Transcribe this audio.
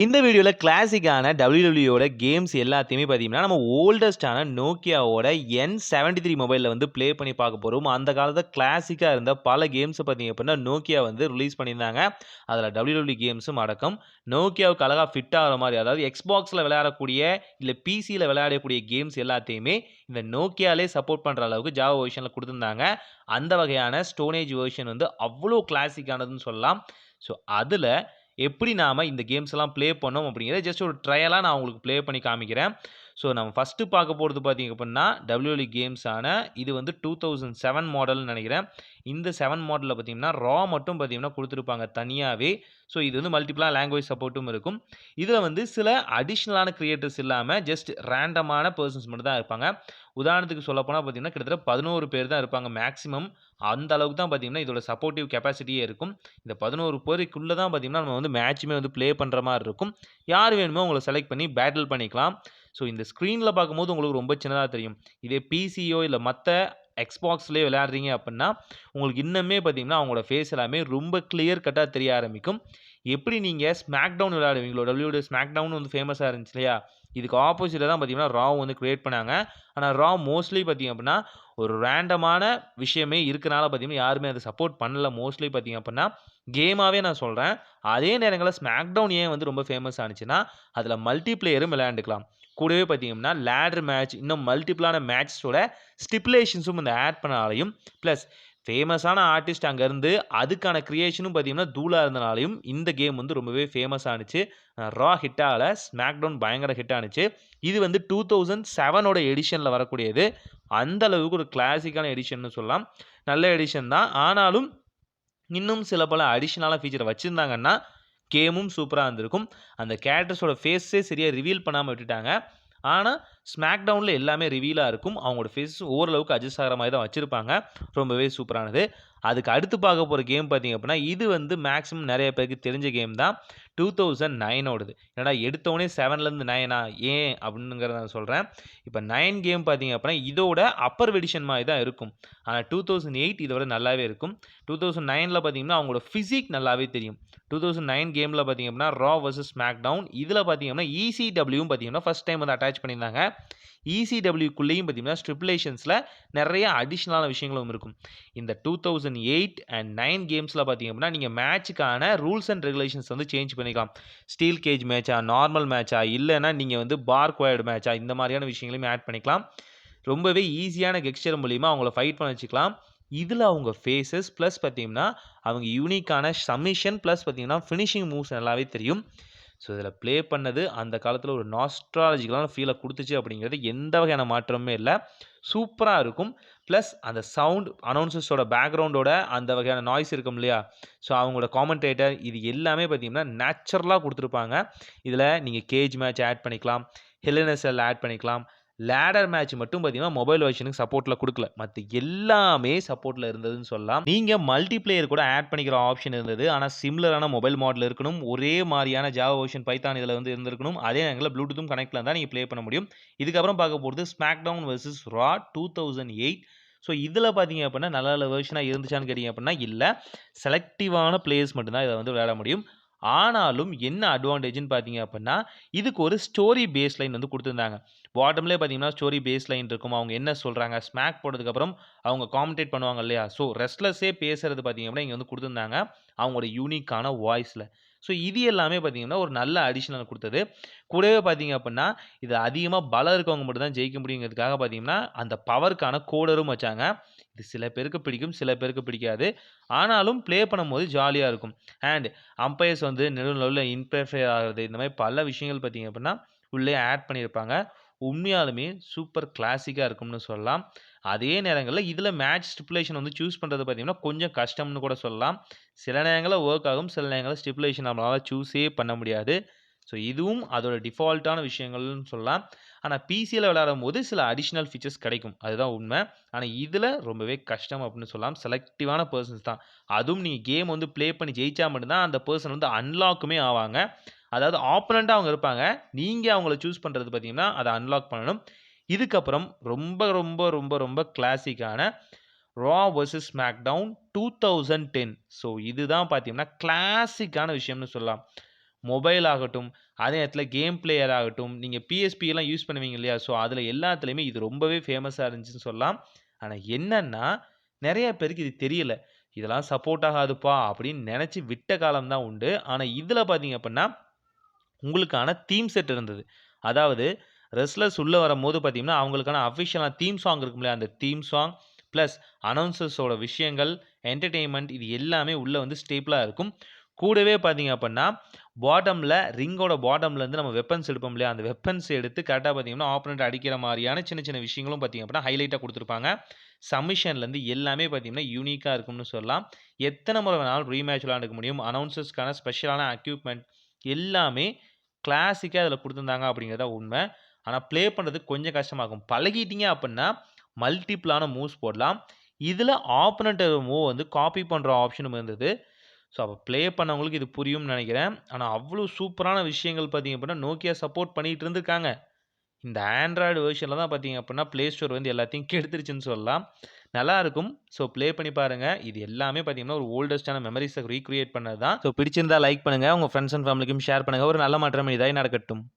இந்த வீடியோல கிளாசிக்கான WWE games எல்லாத்தையுமே பார்த்தீங்கன்னா, நம்ம ஓல்டஸ்ட்டான நோக்கியாவோட N73 மொபைல்ல ப்ளே பண்ணி பார்க்க போறோம். அந்த காலத்துல கிளாசிக்கா இருந்த பல கேம்ஸ பார்த்தீங்க அப்படின்னா, நோக்கியா ரிலீஸ் பண்ணியிருந்தாங்க. அதுல WWE கேம்ஸும் அடக்கம். நோக்கியாவுக்கு அழகா ஃபிட் ஆகுற மாரி, அதாவது Xboxல விளையாடக்கூடிய, இல்ல PCல விளையாடக்கூடிய கேம்ஸ் எல்லாத்தையுமே இந்த நோக்கியாலே சப்போர்ட் பண்ற அளவுக்கு ஜாவா வெர்ஷன்ல குடுத்திருந்தாங்க. அந்த வகையான ஸ்டோன் ஏஜ் வெர்ஷன் அவ்ளோ கிளாசிக்கானதுன்னு சொல்லலாம். ஸோ, அதுல எப்படி நாம இந்த கேம்ஸ் எல்லாம் ப்ளே பண்ணோம் அப்படிங்கிறத ஜஸ்ட் ஒரு ட்ரையலா நான் உங்களுக்கு ப்ளே பண்ணி காமிக்கிறேன். ஸோ நம்ம ஃபர்ஸ்ட்டு பார்க்க போறது பார்த்தீங்க அப்படின்னா, WWE கேம்ஸான இது 2007 மாடல்னு நெனைக்கிறேன். இந்த 7 மாடல்ல பார்த்தீங்கன்னா, மட்டும் பார்த்தீங்கன்னா குடுத்திருப்பாங்க தனியாவே. ஸோ இது மல்டிபிளா லாங்குவேஜ் சப்போர்ட்டும் இருக்கும். இதுல சில அடிஷனலான கிரியேட்டர்ஸ் இல்லாம ஜஸ்ட் ரேண்டமான பெர்சன்ஸ் மட்டும் தான் இருப்பாங்க. உதாரணத்துக்கு சொல்லப்போனா பார்த்தீங்கன்னா, கிட்டத்தட்ட 11 பேர் தான் இருப்பாங்க மேக்ஸிமம். அந்த அளவுக்கு தான் பார்த்தீங்கன்னா, இதோட சப்போர்ட்டிவ் கெப்பாசிட்டியே இருக்கும். இந்த 11 பேருக்குள்ள தான் பார்த்தீங்கன்னா, நம்ம மேட்சுமே ப்ளே பண்ற மாரி இருக்கும். யார் வேணுமோ அவங்கள செலக்ட் பண்ணி பேட்டில் பண்ணிக்கலாம். ஸோ இந்த ஸ்க்ரீன்ல பார்க்கும்போது உங்களுக்கு ரொம்ப சின்னதா தெரியும். இதே பிசியோ இல்ல மத்த Xboxலயோ விளையாடுறீங்க அப்புட்ன்னா, உங்களுக்கு இன்னுமே பார்த்தீங்கன்னா, அவங்களோட ஃபேஸ் எல்லாமே ரொம்ப கிளியர் கட்டா தெரிய ஆரம்பிக்கும். எப்படி நீங்க ஸ்மாக் டவுன் விளையாடுவீங்களோ, WWE ஸ்மாக் டவுன் ஃபேமஸா இருந்துச்சு இல்லையா? இதுக்கு ஆப்போசிட்டா தான் பார்த்தீங்கன்னா, கிரியேட் பண்ணாங்க. ஆனா மோஸ்ட்லி பார்த்தீங்க அப்படின்னா, ஒரு ரேண்டமான விஷயமே இருக்கனால பார்த்தீங்கன்னா, யாருமே அத சப்போர்ட் பண்ணல. மோஸ்ட்லி பார்த்தீங்க அப்படின்னா, கேமாவே நான் சொல்றேன். அதே நேரங்கள்ல ஸ்மாக் டவுன் ஏன் ரொம்ப ஃபேமஸ் ஆனுச்சுன்னா, அதுல மல்டி பிளேயரும் விளையாண்டுக்கலாம். கூடவே பார்த்தீங்கன்னா, லேடர் மேட்ச் இன்னும் மல்டிபிளான மேட்ச்ஸோட ஸ்டிப்புலேஷன்ஸும் ஆட் பண்ணனாலயும், பிளஸ் ஃபேமஸான ஆர்டிஸ்ட் அங்க இருந்து அதுக்கான கிரியேஷனும் பார்த்தீங்கன்னா, தூளா இருந்தனாலயும் இந்த கேம் ரொம்பவே ஃபேமஸ் ஆனுச்சு. ஹிட் ஆகல. ஸ்மாக் டவுன் பயங்கர ஹிட் ஆனுச்சு. இது 2007 எடிஷன்ல வரக்கூடியது. அந்த அளவுக்கு ஒரு கிளாசிக்கான எடிஷன்னு சொல்லலாம். நல்ல எடிஷன் தான். ஆனாலும் இன்னும் சில பல அடிஷனலான ஃபீச்சர் வச்சிருந்தாங்கன்னா, கேமும் சூப்பரா இருந்திருக்கும். அந்த கேரக்டர்ஸோட ஃபேஸே சரியா ரிவீல் பண்ணாம விட்டுட்டாங்க. ஆனா, ஸ்மாக் டவுன்ல எல்லாமே ரிவீலா இருக்கும். அவங்களோட ஃபேஸ் ஓரளவுக்கு அட்ஜஸ்ட் ஆகுற மாரி தான் வச்சிருப்பாங்க. ரொம்பவே சூப்பரானது. அதுக்கு அடுத்து பார்க்க போற கேம் பார்த்தீங்க அப்படின்னா, இது மேக்ஸிமம் நெறைய பேருக்கு தெரிஞ்ச கேம் தான். 2009 என்னடா எடுத்தோனே 7லேருந்து 9ஆ ஏன் அப்படிங்கிறத நான் சொல்றேன். இப்ப 9 கேம் பார்த்தீங்க அப்படின்னா, இதோட அப்பர் வெர்ஷன் மாரி தான் இருக்கும். ஆனா 2008 இத விட நல்லாவே இருக்கும். 2009ல பார்த்தீங்கன்னா, அவங்களோட பிசிக் நல்லாவே தெரியும். 2009 கேம்ல பார்த்தீங்க அப்படின்னா, வெர்சஸ் ஸ்மாக் டவுன். இதுல பார்த்தீங்க அப்படின்னா, ECWவும் பார்த்தீங்கன்னா, ஃபர்ஸ்ட் டைம் அட்டாச் பண்ணியிருந்தாங்க. ECWக்குள்ளேயும் பார்த்தீங்கன்னா, ஸ்டிப்புலேஷன்ஸ்ல நெறைய அடிஷனலான விஷயங்களும் இருக்கும். இந்த 2008 அண்ட் 9 கேம்ஸ்ல பார்த்தீங்க அப்படின்னா, நீங்க மேட்ச்க்கான ரூல்ஸ் அண்ட் ரெகுலேஷன்ஸ் சேஞ்ச் பண்ணிக்கலாம். ஸ்டீல் கேஜ் மேட்சா, நார்மல் மேட்சா, இல்லன்னா நீங்க பார்க் வயர்டு மேட்சா இந்த மாரியான விஷயங்களையும் ஆட் பண்ணிக்கலாம். ரொம்பவே ஈஸியான கெஸ்சர் மூலியமா அவங்கள ஃபைட் பண்ண வச்சுக்கலாம். இதுல அவங்க ஃபேஸஸ் பிளஸ் பார்த்தீங்கன்னா, அவங்க யூனிக்கான சப்மிஷன் பிளஸ் பார்த்தீங்கன்னா, ஃபினிஷிங் மூவ்ஸ் நல்லாவே தெரியும். ஸோ, இதில ப்ளே பண்ணது அந்த காலத்தில ஒரு நாஸ்டாலஜிக்கலான ஃபீல குடுத்துச்சு அப்படிங்கிறது எந்த வகையான மாற்றமுமே இல்ல. சூப்பரா இருக்கும். பிளஸ் அந்த சவுண்ட் அனவுன்சர்ஸோட பேக்கிரவுண்டோட அந்த வகையான நாய்ஸ் இருக்கும் இல்லையா? ஸோ, அவங்களோட காமெண்டேட்டர் இது எல்லாமே பார்த்தீங்கன்னா, நேச்சுரலா குடுத்துருப்பாங்க. இதில நீங்க கேஜ் மேட்ச் ஆட் பண்ணிக்கலாம். ஹெல் இன் எ செல் ஆட் பண்ணிக்கலாம். லேடர் மேட்ச் மட்டும் பார்த்தீங்கன்னா, மொபைல் வெர்ஷனுக்கு சப்போர்ட்ல குடுக்கல. மத்த எல்லாமே சப்போர்ட்ல இருந்ததுன்னு சொல்லலாம். நீங்க மல்டிபிளேயர் கூட ஆட் பண்ணிக்கிற ஆப்ஷன் இருந்தது. ஆனா, சிமிலரான மொபைல் மாடல் இருக்கணும். ஒரே மாரியான ஜாவா வெர்ஷன் பைத்தான் இதில இருந்திருக்கணும். அதே நேரங்கள்ல ப்ளூடூத்தும் கனெக்ட்ல இருந்தா நீங்க ப்ளே பண்ண முடியும். இதுக்கப்புறம் பார்க்க போறது ஸ்மாக் டவுன் வெர்சஸ் 2008. ஸோ, இதில பார்த்தீங்க அப்படின்னா, நல்ல நல்ல வெர்ஷனா இருந்துச்சான்னு கேட்டீங்க அப்படின்னா, இல்ல. செலக்டிவான பிளேயர்ஸ் மட்டும் தான் இத விளையாட முடியும். ஆனாலும் என்ன அட்வான்டேஜ்ன்னு பார்த்தீங்க அப்படின்னா, இதுக்கு ஒரு ஸ்டோரி பேஸ் லைன் குடுத்திருந்தாங்க. பாட்டம்லயே பார்த்தீங்கன்னா, ஸ்டோரி பேஸ் லைன் இருக்கும். அவங்க என்ன சொல்றாங்க, ஸ்மாக் போட்டதுக்கப்புறம் அவங்க காமென்டேட் பண்ணுவாங்க இல்லையா? ஸோ, ரெஸ்ட்லர்ஸே பேசுறது பார்த்தீங்க அப்படின்னா, இங்க குடுத்திருந்தாங்க. அவங்களோட யூனிக்கான வாய்ஸ்ல. ஸோ, இது எல்லாமே பார்த்தீங்கன்னா, ஒரு நல்ல அடிஷனல் குடுத்தது. கூடவே பார்த்தீங்க அப்படின்னா, இது அதிகமா பலம் இருக்கவங்க மட்டும் தான் ஜெயிக்க முடியுங்கிறதுக்காக பார்த்தீங்கன்னா, அந்த பவர்க்கான கோடரும் வச்சாங்க. இது சில பேருக்கு பிடிக்கும், சில பேருக்கு பிடிக்காது. ஆனாலும் ப்ளே பண்ணும்போது ஜாலியா இருக்கும். அண்ட் அம்பயர்ஸ் நடுவுல இன்டர்ஃபியர் ஆகுறது, இந்த மாரி பல விஷயங்கள் பார்த்தீங்க அப்படின்னா, உள்ளயே ஆட் பண்ணியிருப்பாங்க. உண்மையாலுமே சூப்பர் கிளாசிக்கா இருக்கும்னு சொல்லலாம். அதே நேரங்கள்ல இதில மேட்ச் ஸ்டிப்புலேஷன் சூஸ் பண்றது பார்த்தீங்கன்னா, கொஞ்சம் கஷ்டம்னு கூட சொல்லலாம். சில நேரங்கள்ல வொர்க் ஆகும். சில நேரங்கள்ல ஸ்டிப்புலேஷன் நம்மளால சூஸே பண்ண முடியாது. ஸோ, இதுவும் அதோட டிஃபால்ட்டான விஷயங்கள்னு சொல்லலாம். ஆனா, பிசில விளையாடும்போது சில அடிஷனல் ஃபீச்சர்ஸ் கிடைக்கும். அதுதான் உண்ம. ஆனா, இதில ரொம்பவே கஷ்டம் அப்படின்னு சொல்லலாம். செலக்டிவான பெர்சன்ஸ் தான். அதுவும் நீங்க கேம் ப்ளே பண்ணி ஜெயிச்சா மட்டும் தான் அந்த பெர்சன் அன்லாக்குமே ஆவாங்க. அதாவது ஆப்போனன்ட்டா அவங்க இருப்பாங்க. நீங்க அவங்கள சூஸ் பண்றது பார்த்தீங்கன்னா, அத அன்லாக் பண்ணணும். இதுக்கப்புறம் ரொம்ப, ரொம்ப, ரொம்ப, ரொம்ப கிளாசிக்கான வெர்சஸ் ஸ்மாக்டவுன் 2010. ஸோ இதுதான் பார்த்தீங்கன்னா, கிளாசிக்கான விஷயம்னு சொல்லலாம். மொபைல் ஆகட்டும், அதே நேரத்தில கேம் பிளேயர் ஆகட்டும், நீங்க PSP எல்லாம் யூஸ் பண்ணுவீங்க இல்லையா? ஸோ, அதில எல்லாத்துலயுமே இது ரொம்பவே ஃபேமஸா இருந்துச்சுன்னு சொல்லலாம். ஆனா என்னன்னா, நெறைய பேருக்கு இது தெரியல. இதெல்லாம் சப்போர்ட் ஆகாதுப்பா அப்படின்னு நெனச்சு விட்ட காலம் தான் உண்டு. ஆனா இதில பார்த்தீங்க அப்படின்னா, உங்களுக்கான தீம் செட் இருந்தது. அதாவது ரெஸ்லர்ஸ் உள்ள வரும்போது பார்த்தீங்கன்னா, அவங்களுக்கான அஃபிஷியலான தீம் சாங் இருக்கும் இல்லையா? அந்த தீம் சாங் பிளஸ் அனவுன்சர்ஸோட விஷயங்கள், என்டர்டெயின்மென்ட் இது எல்லாமே உள்ள வந்து ஸ்டேப்பிளா இருக்கும். கூடவே பார்த்தீங்க அப்படின்னா, ரிங்கோட பாட்டம்ல இருந்து நம்ம வெப்பன்ஸ் எடுப்போம் இல்லையா? அந்த வெப்பன்ஸ் எடுத்து கரெக்ட்டா பார்த்தீங்கன்னா, ஆப்போனன்ட் அடிக்கிற மாரியான சின்ன சின்ன விஷயங்களும் பார்த்தீங்க அப்படின்னா, ஹைலைட்டா குடுத்திருப்பாங்க. சப்மிஷன்லேருந்து எல்லாமே பார்த்தீங்கன்னா, யூனிக்கா இருக்கும்னு சொல்லலாம். எத்தன முறை வேணாலும் ரீமேட்ச் விளையாண்டுக்க முடியும். அனவுன்சர்ஸ்க்கான ஸ்பெஷலான எக்யூப்மென்ட் எல்லாமே கிளாசிக்கா இதில குடுத்திருந்தாங்க அப்படிங்கிறது தான் உண்ம. ஆனா ப்ளே பண்றதுக்கு கொஞ்சம் கஷ்டமா இருக்கும். பழகிட்டீங்க அப்படின்னா, மல்டிபிளான மூவ்ஸ் போடலாம். இதில ஆப்போனன்ட் மூவ் வந்து காப்பி பண்ற ஆப்ஷனும் இருந்தது. ஸோ, அப்ப ப்ளே பண்ணவங்களுக்கு இது புரியும்னு நெனைக்கிறேன். ஆனா அவ்ளோ சூப்பரான விஷயங்கள் பார்த்தீங்க அப்படின்னா, Nokia சப்போர்ட் பண்ணிட்டு இருந்திருக்காங்க. இந்த ஆண்ட்ராய்டு வெர்ஷன்ல தான் பார்த்தீங்க அப்படின்னா, Play Store வந்து எல்லாத்தையும் கெடுத்துருச்சுன்னு சொல்லலாம். நல்லாருக்கும். ஸோ, ப்ளே பண்ணி பாருங்க. இது எல்லாமே பார்த்தீங்கன்னா, ஒரு ஓல்டஸ்ட்டான மெமரீஸ ரீகிரியேட் பண்ணது தான். ஸோ, பிடிச்சிருந்தா லைக் பண்ணுங்க. உங்க ஃபிரெண்ட்ஸ் அண்ட் ஃபேமிலிக்கும் ஷேர் பண்ணுங்க. ஒரு நல்ல மாற்றம் இதாய் நடக்கட்டும்.